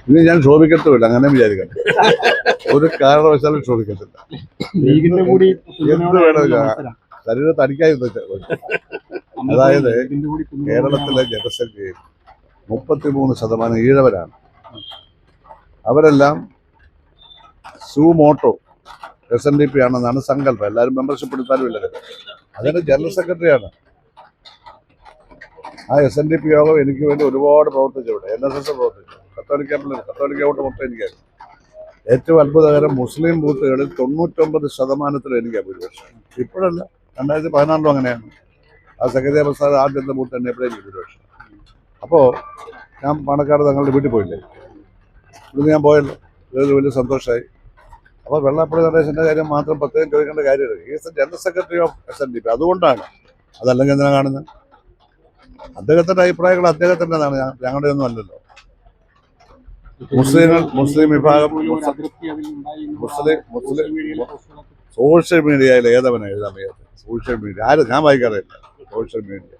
ഇനി ഞാൻ ശോഭിക്കത്തുമില്ല, അങ്ങനെ വിചാരിക്കണം. ഒരു കാരണവശാലും ശോഭിക്കത്തില്ല. എന്ത് വേണമില്ല, ശരീരത്തെ അടിക്കാതെ. അതായത് കേരളത്തിലെ ജനസംഖ്യയിൽ 33% ഈഴവരാണ്. അവരെല്ലാം സുമോട്ടോ SNDP ആണെന്നാണ് സങ്കല്പം. എല്ലാവരും മെമ്പർഷിപ്പ് എടുത്താലും ഇല്ല. അതിന്റെ ജനറൽ സെക്രട്ടറിയാണ്. ആ SNDP യോഗം എനിക്ക് വേണ്ടി ഒരുപാട് പ്രവർത്തിച്ചിവിടെ. NSS പ്രവർത്തിച്ചു. കത്തോലിക്ക വോട്ട് മൊത്തം എനിക്കായിരുന്നു. ഏറ്റവും അത്ഭുതകരം, മുസ്ലിം ബൂത്തുകളിൽ 99% എനിക്കാണ് ഭൂരിപക്ഷം. ഇപ്പോഴല്ല, 2014 അങ്ങനെയാണ്. ആ സെക്രട്ടറി പ്രസാദ് ആദ്യത്തെ ബൂത്ത് തന്നെ എപ്പോഴും എനിക്ക് ഭൂരിപക്ഷം. അപ്പോൾ ഞാൻ പാണക്കാട് തങ്ങളുടെ വീട്ടിൽ പോയില്ലേ, ഇവിടുന്ന് ഞാൻ പോയല്ലോ, ഇത് വലിയ സന്തോഷമായി. അപ്പോൾ വെള്ളാപ്പള്ളി നടേശൻ്റെ കാര്യം മാത്രം പ്രത്യേകം ചോദിക്കേണ്ട കാര്യമില്ല. Is general secretary of SNDP. അതുകൊണ്ടാണ്. അതല്ലെങ്കിൽ എന്തിനാ കാണുന്നത്? അദ്ദേഹത്തിന്റെ അഭിപ്രായങ്ങൾ അദ്ദേഹത്തിൻ്റെതാണ്, ഞങ്ങളുടെ ഒന്നും അല്ലല്ലോ. മുസ്ലിം വിഭാഗം സോഷ്യൽ മീഡിയയിൽ ഏതവനെ എഴുതാൻ വയ്യാത്ത? സോഷ്യൽ മീഡിയ ആരും ഞാൻ വായിക്കാറില്ല. Social media